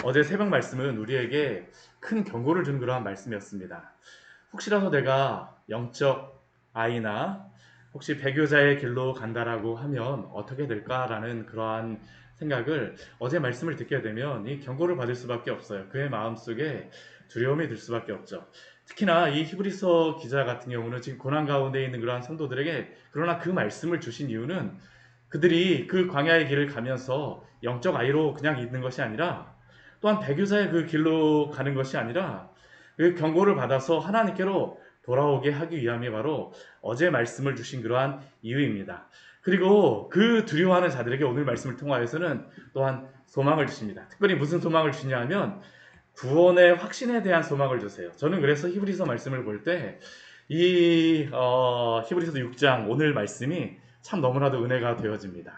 어제 새벽 말씀은 우리에게 큰 경고를 준 그러한 말씀이었습니다. 혹시라도 내가 영적 아이나 혹시 배교자의 길로 간다라고 하면 어떻게 될까라는 그러한 생각을 어제 말씀을 듣게 되면 이 경고를 받을 수밖에 없어요. 그의 마음속에 두려움이 들 수밖에 없죠. 특히나 이 히브리서 기자 같은 경우는 지금 고난 가운데 있는 그러한 성도들에게 그러나 그 말씀을 주신 이유는 그들이 그 광야의 길을 가면서 영적 아이로 그냥 있는 것이 아니라 또한 배교자의 그 길로 가는 것이 아니라 그 경고를 받아서 하나님께로 돌아오게 하기 위함이 바로 어제 말씀을 주신 그러한 이유입니다. 그리고 그 두려워하는 자들에게 오늘 말씀을 통하여서는 또한 소망을 주십니다. 특별히 무슨 소망을 주냐 하면 구원의 확신에 대한 소망을 주세요. 저는 그래서 히브리서 말씀을 볼 때 이 히브리서 6장 오늘 말씀이 참 너무나도 은혜가 되어집니다.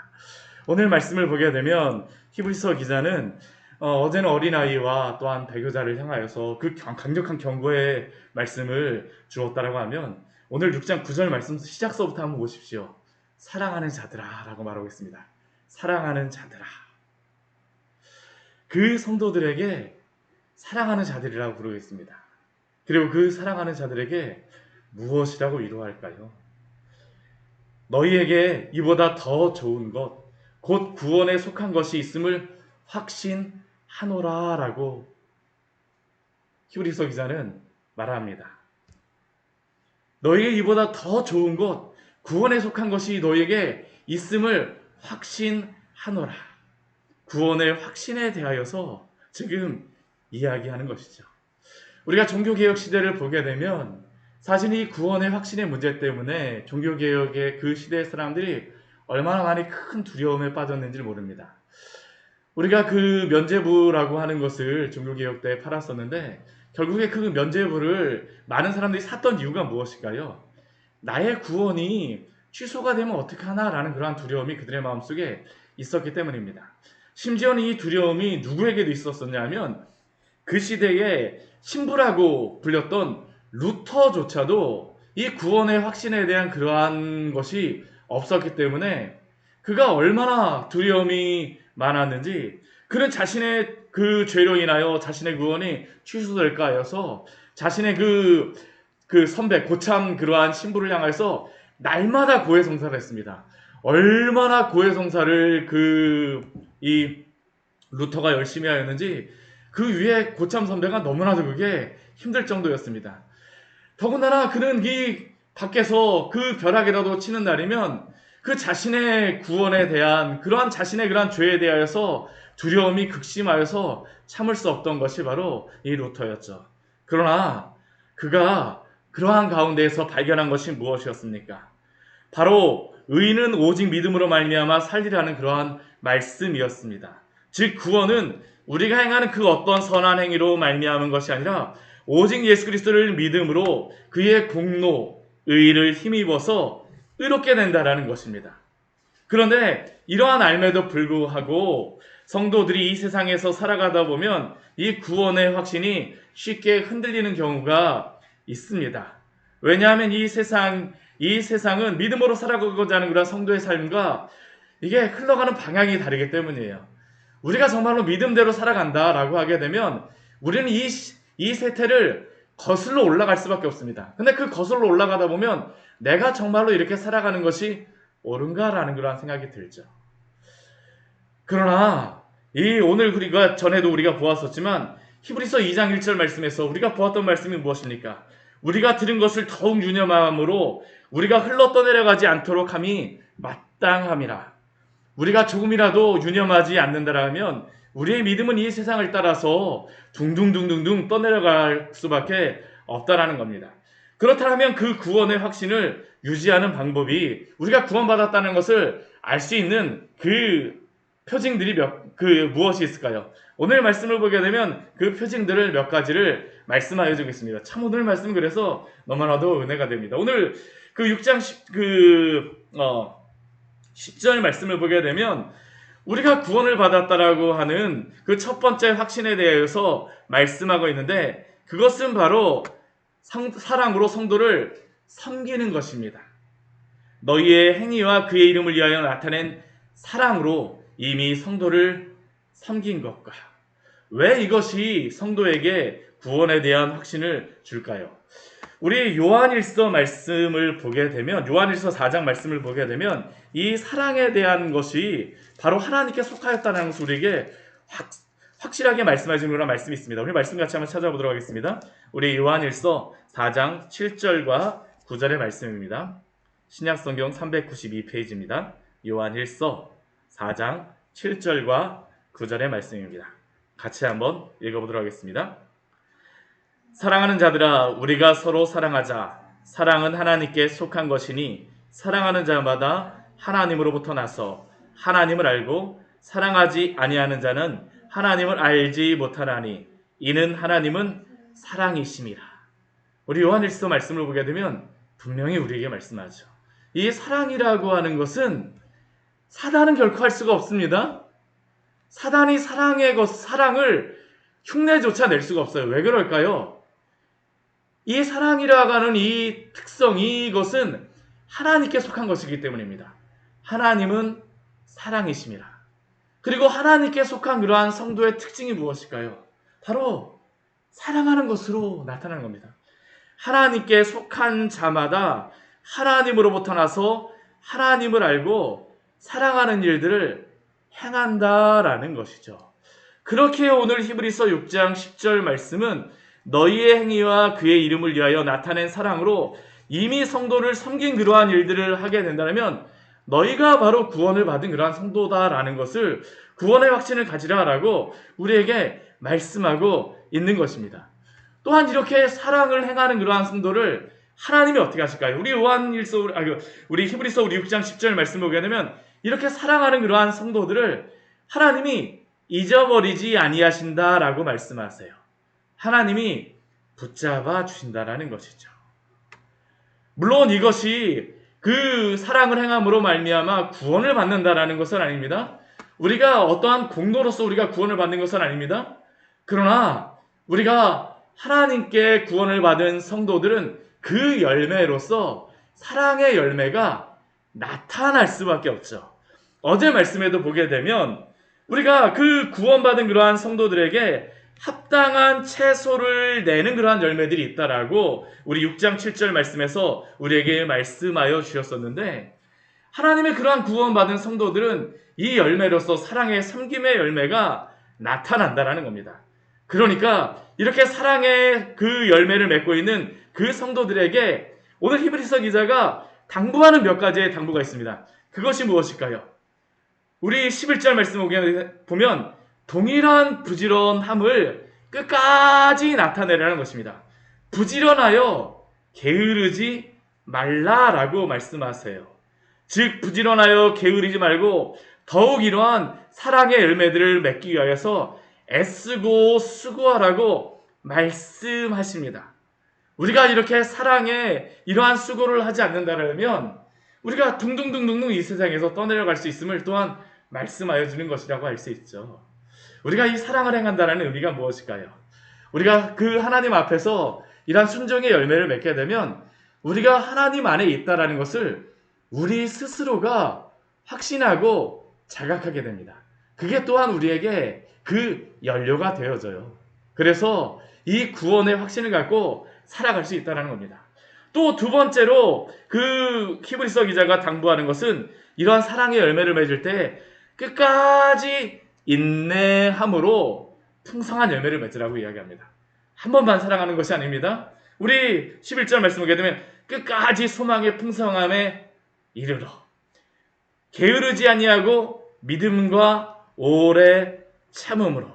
오늘 말씀을 보게 되면 히브리서 기자는 어제는 어린아이와 또한 배교자를 향하여서 그 강력한 경고의 말씀을 주었다라고 하면 오늘 6장 9절 말씀 시작서부터 한번 보십시오. 사랑하는 자들아 라고 말하고 있습니다. 사랑하는 자들아. 그 성도들에게 사랑하는 자들이라고 부르고 있습니다. 그리고 그 사랑하는 자들에게 무엇이라고 위로할까요? 너희에게 이보다 더 좋은 것, 곧 구원에 속한 것이 있음을 확신하노라 라고 히브리서 기자는 말합니다. 너희에게 이보다 더 좋은 것, 구원에 속한 것이 너희에게 있음을 확신하노라. 구원의 확신에 대하여서 지금 이야기하는 것이죠. 우리가 종교개혁 시대를 보게 되면 사실 이 구원의 확신의 문제 때문에 종교개혁의 그 시대의 사람들이 얼마나 많이 큰 두려움에 빠졌는지 모릅니다. 우리가 그 면죄부라고 하는 것을 종교개혁 때 팔았었는데 결국에 그 면죄부를 많은 사람들이 샀던 이유가 무엇일까요? 나의 구원이 취소가 되면 어떡하나라는 그러한 두려움이 그들의 마음속에 있었기 때문입니다. 심지어는 이 두려움이 누구에게도 있었었냐면 그 시대에 신부라고 불렸던 루터조차도 이 구원의 확신에 대한 그러한 것이 없었기 때문에 그가 얼마나 두려움이 많았는지 그는 자신의 그 죄로 인하여 자신의 구원이 취소될까 하여서 자신의 그 선배 고참 그러한 신부를 향해서 날마다 고해성사를 했습니다. 얼마나 고해성사를 이 루터가 열심히 하였는지 그 위에 고참 선배가 너무나도 그게 힘들 정도였습니다. 더군다나 그는 이 밖에서 그 벼락이라도 치는 날이면 그 자신의 구원에 대한 그러한 자신의 그러한 죄에 대하여서 두려움이 극심하여서 참을 수 없던 것이 바로 이 루터였죠. 그러나 그가 그러한 가운데에서 발견한 것이 무엇이었습니까? 바로 의인은 오직 믿음으로 말미암아 살리라는 그러한 말씀이었습니다. 즉 구원은 우리가 행하는 그 어떤 선한 행위로 말미암은 것이 아니라 오직 예수 그리스도를 믿음으로 그의 공로, 의를 힘입어서 의롭게 된다라는 것입니다. 그런데 이러한 알매도 불구하고 성도들이 이 세상에서 살아가다 보면 이 구원의 확신이 쉽게 흔들리는 경우가 있습니다. 왜냐하면 이 세상은 믿음으로 살아가고자 하는 그런 성도의 삶과 이게 흘러가는 방향이 다르기 때문이에요. 우리가 정말로 믿음대로 살아간다라고 하게 되면 우리는 이 세태를 거슬러 올라갈 수밖에 없습니다. 근데 그 거슬러 올라가다 보면 내가 정말로 이렇게 살아가는 것이 옳은가라는 그런 생각이 들죠. 그러나 오늘 우리가 전에도 우리가 보았었지만 히브리서 2장 1절 말씀에서 우리가 보았던 말씀이 무엇입니까? 우리가 들은 것을 더욱 유념함으로 우리가 흘러 떠내려가지 않도록 함이 마땅함이라. 우리가 조금이라도 유념하지 않는다라면 우리의 믿음은 이 세상을 따라서 둥둥둥둥둥 떠내려갈 수밖에 없다라는 겁니다. 그렇다면 그 구원의 확신을 유지하는 방법이 우리가 구원받았다는 것을 알 수 있는 그 표징들이 무엇이 있을까요? 오늘 말씀을 보게 되면 그 표징들을 몇 가지를 말씀하여 주겠습니다. 참 오늘 말씀 그래서 너무나도 은혜가 됩니다. 오늘 그 6장 10절 말씀을 보게 되면 우리가 구원을 받았다라고 하는 그 첫 번째 확신에 대해서 말씀하고 있는데 그것은 바로 사랑으로 성도를 섬기는 것입니다. 너희의 행위와 그의 이름을 위하여 나타낸 사랑으로 이미 성도를 섬긴 것과 왜 이것이 성도에게 구원에 대한 확신을 줄까요? 우리 요한일서 말씀을 보게 되면, 요한일서 4장 말씀을 보게 되면 이 사랑에 대한 것이 바로 하나님께 속하였다는 것을 우리에게 확실하게 말씀해 주는 그런 말씀이 있습니다. 우리 말씀 같이 한번 찾아보도록 하겠습니다. 우리 요한일서 4장 7절과 9절의 말씀입니다. 신약성경 392페이지입니다. 요한일서 4장 7절과 9절의 말씀입니다. 같이 한번 읽어보도록 하겠습니다. 사랑하는 자들아, 우리가 서로 사랑하자. 사랑은 하나님께 속한 것이니 사랑하는 자마다 하나님으로부터 나서 하나님을 알고 사랑하지 아니하는 자는 하나님을 알지 못하나니 이는 하나님은 사랑이심이라. 우리 요한일서 말씀을 보게 되면 분명히 우리에게 말씀하죠. 이 사랑이라고 하는 것은 사단은 결코 할 수가 없습니다. 사단이 사랑을 흉내조차 낼 수가 없어요. 왜 그럴까요? 이 사랑이라고 하는 이 특성, 이것은 하나님께 속한 것이기 때문입니다. 하나님은 사랑이심이라. 그리고 하나님께 속한 그러한 성도의 특징이 무엇일까요? 바로 사랑하는 것으로 나타나는 겁니다. 하나님께 속한 자마다 하나님으로부터 나서 하나님을 알고 사랑하는 일들을 행한다라는 것이죠. 그렇게 오늘 히브리서 6장 10절 말씀은 너희의 행위와 그의 이름을 위하여 나타낸 사랑으로 이미 성도를 섬긴 그러한 일들을 하게 된다면 너희가 바로 구원을 받은 그러한 성도다라는 것을, 구원의 확신을 가지라라고 우리에게 말씀하고 있는 것입니다. 또한 이렇게 사랑을 행하는 그러한 성도를 하나님이 어떻게 하실까요? 우리 히브리서 6장 10절 말씀을 보게 되면 이렇게 사랑하는 그러한 성도들을 하나님이 잊어버리지 아니하신다라고 말씀하세요. 하나님이 붙잡아 주신다라는 것이죠. 물론 이것이 그 사랑을 행함으로 말미암아 구원을 받는다라는 것은 아닙니다. 우리가 어떠한 공로로서 우리가 구원을 받는 것은 아닙니다. 그러나 우리가 하나님께 구원을 받은 성도들은 그 열매로서 사랑의 열매가 나타날 수밖에 없죠. 어제 말씀에도 보게 되면 우리가 그 구원받은 그러한 성도들에게 합당한 채소를 내는 그러한 열매들이 있다라고 우리 6장 7절 말씀에서 우리에게 말씀하여 주셨었는데, 하나님의 그러한 구원받은 성도들은 이 열매로서 사랑의 섬김의 열매가 나타난다라는 겁니다. 그러니까 이렇게 사랑의 그 열매를 맺고 있는 그 성도들에게 오늘 히브리서 기자가 당부하는 몇 가지의 당부가 있습니다. 그것이 무엇일까요? 우리 11절 말씀을 보면 동일한 부지런함을 끝까지 나타내라는 것입니다. 부지런하여 게으르지 말라라고 말씀하세요. 즉 부지런하여 게으르지 말고 더욱 이러한 사랑의 열매들을 맺기 위하여서 애쓰고 수고하라고 말씀하십니다. 우리가 이렇게 사랑에 이러한 수고를 하지 않는다면 우리가 둥둥둥둥 이 세상에서 떠내려갈 수 있음을 또한 말씀하여 주는 것이라고 할 수 있죠. 우리가 이 사랑을 행한다는 의미가 무엇일까요? 우리가 그 하나님 앞에서 이러한 순종의 열매를 맺게 되면 우리가 하나님 안에 있다라는 것을 우리 스스로가 확신하고 자각하게 됩니다. 그게 또한 우리에게 그 연료가 되어져요. 그래서 이 구원의 확신을 갖고 살아갈 수 있다는 겁니다. 또 두 번째로 그 히브리서 기자가 당부하는 것은 이러한 사랑의 열매를 맺을 때 끝까지 인내함으로 풍성한 열매를 맺으라고 이야기합니다. 한 번만 사랑하는 것이 아닙니다. 우리 11절 말씀 보게 되면 끝까지 소망의 풍성함에 이르러 게으르지 아니하고 믿음과 오래 참음으로,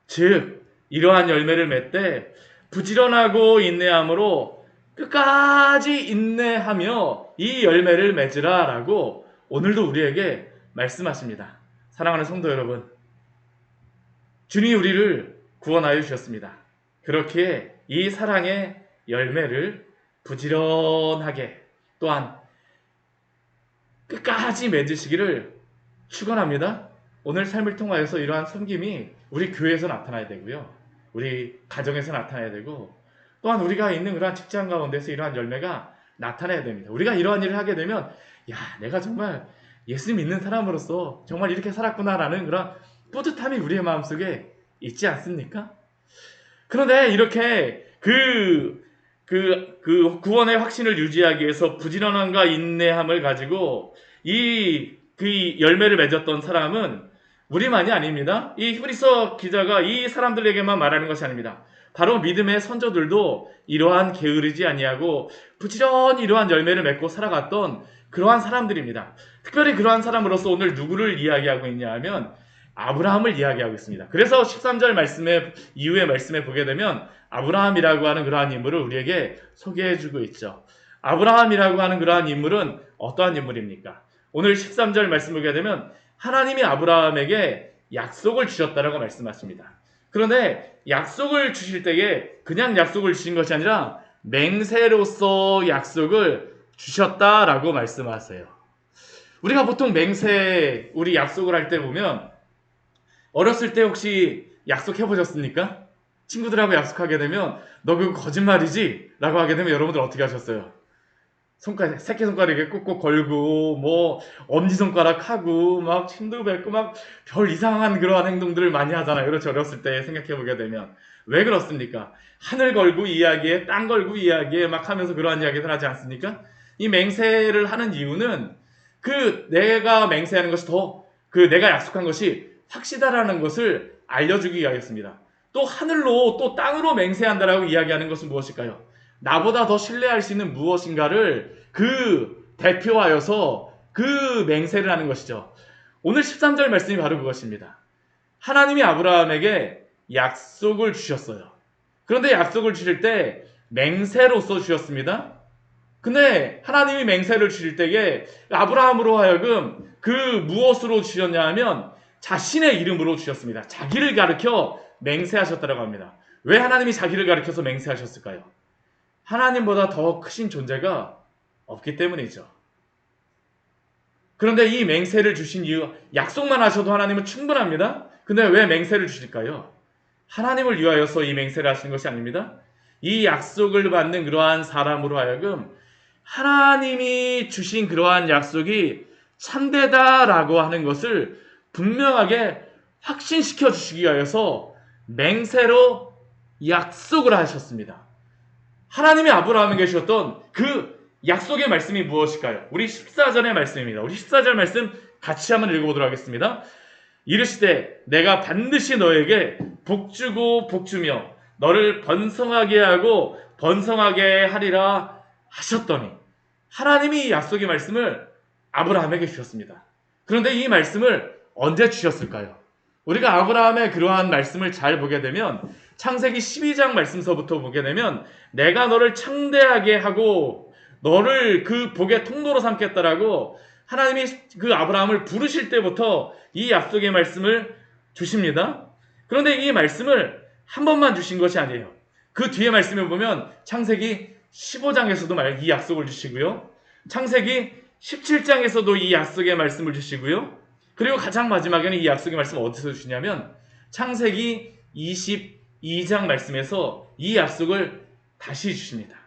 즉 이러한 열매를 맺되 부지런하고 인내함으로 끝까지 인내하며 이 열매를 맺으라 라고 오늘도 우리에게 말씀하십니다. 사랑하는 성도 여러분, 주님이 우리를 구원하여 주셨습니다. 그렇게 이 사랑의 열매를 부지런하게 또한 끝까지 맺으시기를 축원합니다. 오늘 삶을 통하여서 이러한 섬김이 우리 교회에서 나타나야 되고요, 우리 가정에서 나타나야 되고, 또한 우리가 있는 그러한 직장 가운데서 이러한 열매가 나타나야 됩니다. 우리가 이러한 일을 하게 되면 야, 내가 정말 예수 믿는 사람으로서 정말 이렇게 살았구나라는 그런 뿌듯함이 우리의 마음속에 있지 않습니까? 그런데 이렇게 구원의 확신을 유지하기 위해서 부지런함과 인내함을 가지고 그 열매를 맺었던 사람은 우리만이 아닙니다. 이 히브리서 기자가 이 사람들에게만 말하는 것이 아닙니다. 바로 믿음의 선조들도 이러한 게으르지 아니하고 부지런히 이러한 열매를 맺고 살아갔던 그러한 사람들입니다. 특별히 그러한 사람으로서 오늘 누구를 이야기하고 있냐 하면 아브라함을 이야기하고 있습니다. 그래서 13절 말씀에 이후의 말씀에 보게 되면 아브라함이라고 하는 그러한 인물을 우리에게 소개해주고 있죠. 아브라함이라고 하는 그러한 인물은 어떠한 인물입니까? 오늘 13절 말씀 보게 되면 하나님이 아브라함에게 약속을 주셨다라고 말씀하십니다. 그런데 약속을 주실 때에 그냥 약속을 주신 것이 아니라 맹세로서 약속을 주셨다라고 말씀하세요. 우리가 보통 맹세, 우리 약속을 할 때 보면 어렸을 때 혹시 약속해 보셨습니까? 친구들하고 약속하게 되면 너 그거 거짓말이지? 라고 하게 되면 여러분들 어떻게 하셨어요? 새끼손가락에 꾹꾹 걸고 뭐 엄지손가락 하고 막 침도 뱉고 막 별 이상한 그러한 행동들을 많이 하잖아요. 그렇죠. 어렸을 때 생각해 보게 되면 왜 그렇습니까? 하늘 걸고 이야기에 땅 걸고 이야기에 막 하면서 그러한 이야기들 하지 않습니까? 이 맹세를 하는 이유는 내가 맹세하는 것이 내가 약속한 것이 확실하다라는 것을 알려주기 위하였습니다. 또 하늘로 또 땅으로 맹세한다라고 이야기하는 것은 무엇일까요? 나보다 더 신뢰할 수 있는 무엇인가를 대표하여서 맹세를 하는 것이죠. 오늘 13절 말씀이 바로 그것입니다. 하나님이 아브라함에게 약속을 주셨어요. 그런데 약속을 주실 때 맹세로서 주셨습니다. 근데 하나님이 맹세를 주실 때에 아브라함으로 하여금 무엇으로 주셨냐 하면 자신의 이름으로 주셨습니다. 자기를 가리켜 맹세하셨다고 합니다. 왜 하나님이 자기를 가리켜서 맹세하셨을까요? 하나님보다 더 크신 존재가 없기 때문이죠. 그런데 이 맹세를 주신 이유, 약속만 하셔도 하나님은 충분합니다. 근데 왜 맹세를 주실까요? 하나님을 위하여서 이 맹세를 하시는 것이 아닙니다. 이 약속을 받는 그러한 사람으로 하여금 하나님이 주신 그러한 약속이 참되다라고 하는 것을 분명하게 확신시켜 주시기 위하여서 맹세로 약속을 하셨습니다. 하나님이 아브라함에게 주셨던 약속의 말씀이 무엇일까요? 우리 14절의 말씀입니다. 우리 14절 말씀 같이 한번 읽어보도록 하겠습니다. 이르시되 내가 반드시 너에게 복주고 복주며 너를 번성하게 하고 번성하게 하리라 하셨더니 하나님이 이 약속의 말씀을 아브라함에게 주셨습니다. 그런데 이 말씀을 언제 주셨을까요? 우리가 아브라함의 그러한 말씀을 잘 보게 되면 창세기 12장 말씀서부터 보게 되면 내가 너를 창대하게 하고 너를 복의 통로로 삼겠다라고 하나님이 아브라함을 부르실 때부터 이 약속의 말씀을 주십니다. 그런데 이 말씀을 한 번만 주신 것이 아니에요. 그 뒤에 말씀을 보면 창세기 15장에서도 이 약속을 주시고요. 창세기 17장에서도 이 약속의 말씀을 주시고요. 그리고 가장 마지막에는 이 약속의 말씀을 어디서 주냐면 창세기 22장 말씀에서 이 약속을 다시 주십니다.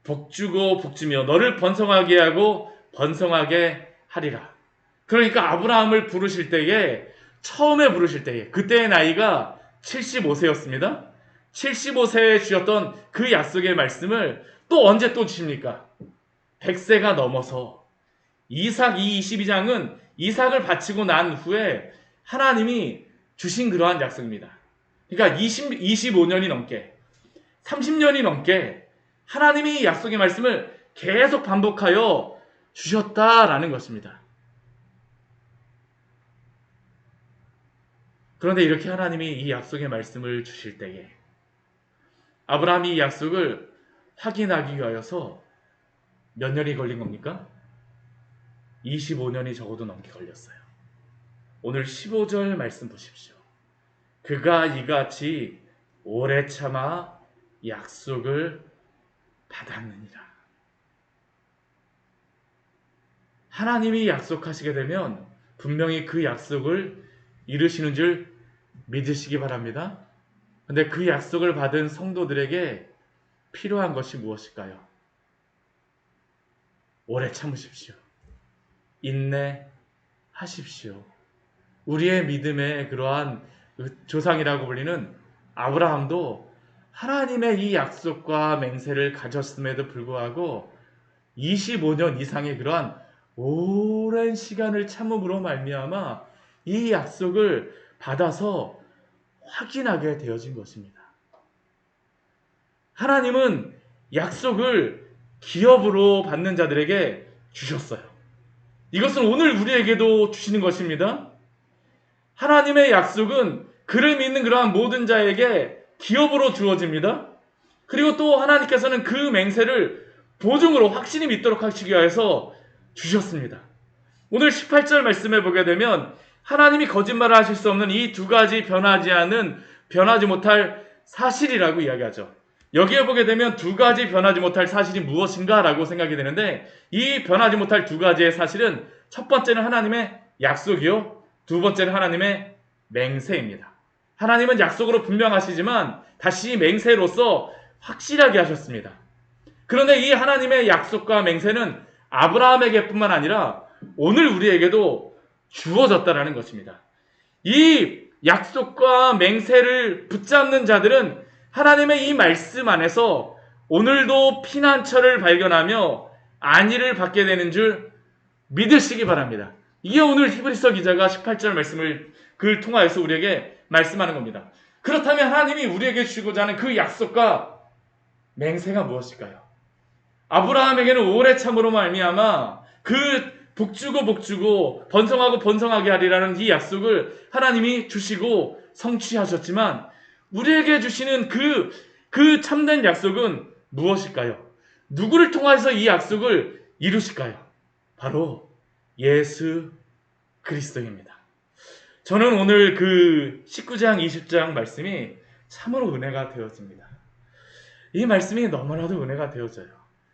복주고 복주며 너를 번성하게 하고 번성하게 하리라. 그러니까 아브라함을 처음에 부르실 때에 그때의 나이가 75세였습니다. 75세에 주셨던 그 약속의 말씀을 또 언제 또 주십니까? 100세가 넘어서 이 22장은 이삭을 바치고 난 후에 하나님이 주신 그러한 약속입니다. 그러니까 25년이 넘게 30년이 넘게 하나님이 약속의 말씀을 계속 반복하여 주셨다라는 것입니다. 그런데 이렇게 하나님이 이 약속의 말씀을 주실 때에 아브라함이 이 약속을 확인하기 위하여서 몇 년이 걸린 겁니까? 25년이 적어도 넘게 걸렸어요. 오늘 15절 말씀 보십시오. 그가 이같이 오래 참아 약속을 받았느니라. 하나님이 약속하시게 되면 분명히 그 약속을 이루시는 줄 믿으시기 바랍니다. 근데 그 약속을 받은 성도들에게 필요한 것이 무엇일까요? 오래 참으십시오. 인내하십시오. 우리의 믿음의 그러한 조상이라고 불리는 아브라함도 하나님의 이 약속과 맹세를 가졌음에도 불구하고 25년 이상의 그러한 오랜 시간을 참음으로 말미암아 이 약속을 받아서 확인하게 되어진 것입니다. 하나님은 약속을 기업으로 받는 자들에게 주셨어요. 이것은 오늘 우리에게도 주시는 것입니다. 하나님의 약속은 그를 믿는 그러한 모든 자에게 기업으로 주어집니다. 그리고 또 하나님께서는 그 맹세를 보증으로 확신이 믿도록 하시기 위해서 주셨습니다. 오늘 18절 말씀에 보게 되면 하나님이 거짓말을 하실 수 없는 이 두 가지 변하지 못할 사실이라고 이야기하죠. 여기에 보게 되면 두 가지 변하지 못할 사실이 무엇인가 라고 생각이 되는데, 이 변하지 못할 두 가지의 사실은 첫 번째는 하나님의 약속이요, 두 번째는 하나님의 맹세입니다. 하나님은 약속으로 분명하시지만 다시 맹세로서 확실하게 하셨습니다. 그런데 이 하나님의 약속과 맹세는 아브라함에게뿐만 아니라 오늘 우리에게도 주어졌다라는 것입니다. 이 약속과 맹세를 붙잡는 자들은 하나님의 이 말씀 안에서 오늘도 피난처를 발견하며 안위를 받게 되는 줄 믿으시기 바랍니다. 이게 오늘 히브리서 기자가 18절 말씀을 그를 통하여서 우리에게 말씀하는 겁니다. 그렇다면 하나님이 우리에게 주시고자 하는 그 약속과 맹세가 무엇일까요? 아브라함에게는 오래 참으로 말미암아 그 복주고 번성하고 번성하게 하리라는 이 약속을 하나님이 주시고 성취하셨지만, 우리에게 주시는 그 참된 약속은 무엇일까요? 누구를 통해서 이 약속을 이루실까요? 바로 예수 그리스도입니다. 저는 오늘 그 19장 20장 말씀이 참으로 은혜가 되어집니다. 이 말씀이 너무나도 은혜가 되어져요.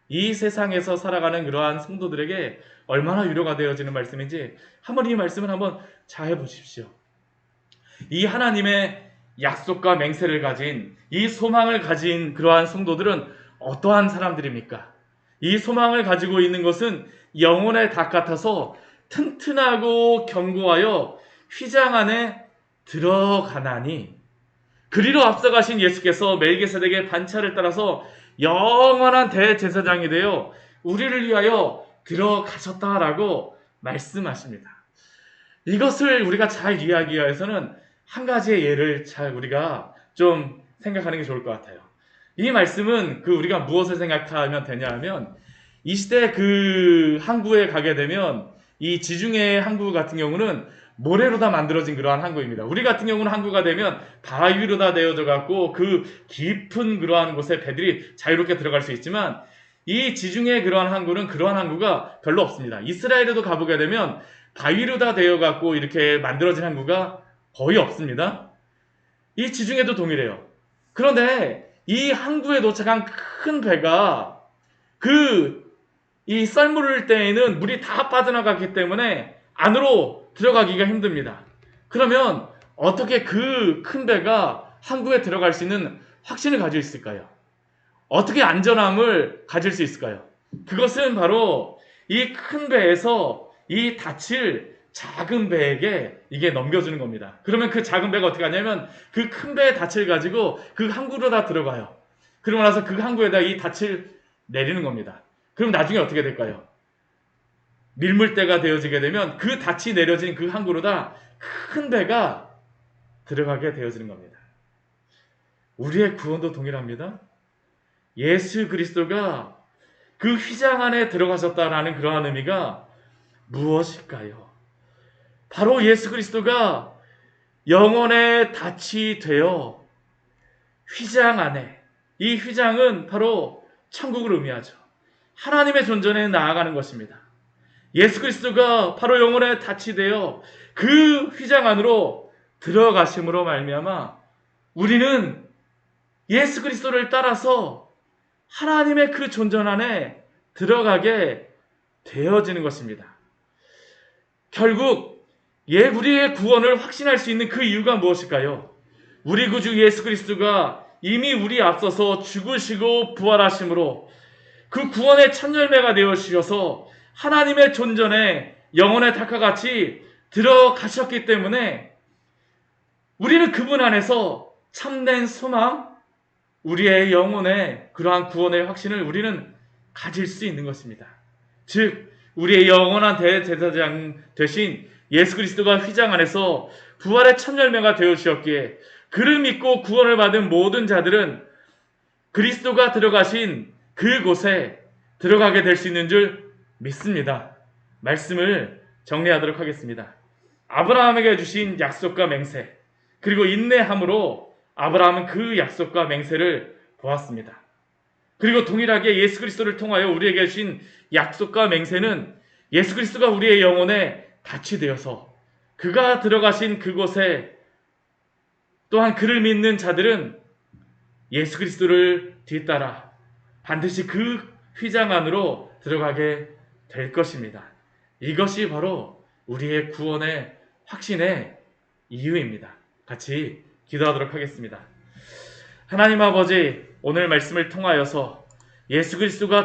이 세상에서 살아가는 그러한 성도들에게 얼마나 위로가 되어지는 말씀인지 한번 이 말씀을 한번 잘 해보십시오. 이 하나님의 약속과 맹세를 가진, 이 소망을 가진 그러한 성도들은 어떠한 사람들입니까? 이 소망을 가지고 있는 것은 영혼의 닭 같아서 튼튼하고 견고하여 휘장 안에 들어가나니, 그리로 앞서가신 예수께서 멜기세덱의 반차를 따라서 영원한 대제사장이 되어 우리를 위하여 들어가셨다라고 말씀하십니다. 이것을 우리가 잘 이해하기 위해서는 한 가지의 예를 잘 우리가 좀 생각하는 게 좋을 것 같아요. 이 말씀은 우리가 무엇을 생각하면 되냐 하면, 이 시대 그 항구에 가게 되면 이 지중해 항구 같은 경우는 모래로 다 만들어진 그러한 항구입니다. 우리 같은 경우는 항구가 되면 바위로 다 되어져 갖고 그 깊은 그러한 곳에 배들이 자유롭게 들어갈 수 있지만, 이 지중해 그러한 항구는 그러한 항구가 별로 없습니다. 이스라엘에도 가보게 되면 바위로 다 되어 갖고 이렇게 만들어진 항구가 거의 없습니다. 이 지중해도 동일해요. 그런데 이 항구에 도착한 큰 배가 이 썰물을 때에는 물이 다 빠져나갔기 때문에 안으로 들어가기가 힘듭니다. 그러면 어떻게 그 큰 배가 항구에 들어갈 수 있는 확신을 가지고 있을까요? 어떻게 안전함을 가질 수 있을까요? 그것은 바로 이 큰 배에서 이 닻을 작은 배에게 이게 넘겨주는 겁니다. 그러면 그 작은 배가 어떻게 하냐면 그 큰 배의 닻을 가지고 그 항구로 다 들어가요. 그러고 나서 그 항구에다 이 닻을 내리는 겁니다. 그럼 나중에 어떻게 될까요? 밀물대가 되어지게 되면 그 닻이 내려진 그 항구로 다 큰 배가 들어가게 되어지는 겁니다. 우리의 구원도 동일합니다. 예수 그리스도가 그 휘장 안에 들어가셨다라는 그러한 의미가 무엇일까요? 바로 예수 그리스도가 영혼의 닻이 되어 휘장 안에, 이 휘장은 바로 천국을 의미하죠. 하나님의 존전에 나아가는 것입니다. 예수 그리스도가 바로 영혼의 닻이 되어 그 휘장 안으로 들어가심으로 말미암아 우리는 예수 그리스도를 따라서 하나님의 그 존전 안에 들어가게 되어지는 것입니다. 결국 우리의 구원을 확신할 수 있는 그 이유가 무엇일까요? 우리 구주 예수 그리스도가 이미 우리 앞서서 죽으시고 부활하심으로 그 구원의 첫 열매가 되어 주셔서 하나님의 존전에 영혼의 닭과 같이 들어가셨기 때문에 우리는 그분 안에서 참된 소망, 우리의 영혼의 그러한 구원의 확신을 우리는 가질 수 있는 것입니다. 즉 우리의 영원한 대제사장 되신 예수 그리스도가 휘장 안에서 부활의 첫 열매가 되어 주셨기에 그를 믿고 구원을 받은 모든 자들은 그리스도가 들어가신 그곳에 들어가게 될 수 있는 줄 믿습니다. 말씀을 정리하도록 하겠습니다. 아브라함에게 주신 약속과 맹세, 그리고 인내함으로 아브라함은 그 약속과 맹세를 보았습니다. 그리고 동일하게 예수 그리스도를 통하여 우리에게 주신 약속과 맹세는 예수 그리스도가 우리의 영혼에 닻이 되어서 그가 들어가신 그곳에 또한 그를 믿는 자들은 예수 그리스도를 뒤따라 반드시 그 휘장 안으로 들어가게 될 것입니다. 이것이 바로 우리의 구원의 확신의 이유입니다. 같이 기도하도록 하겠습니다. 하나님 아버지, 오늘 말씀을 통하여서 예수 그리스도가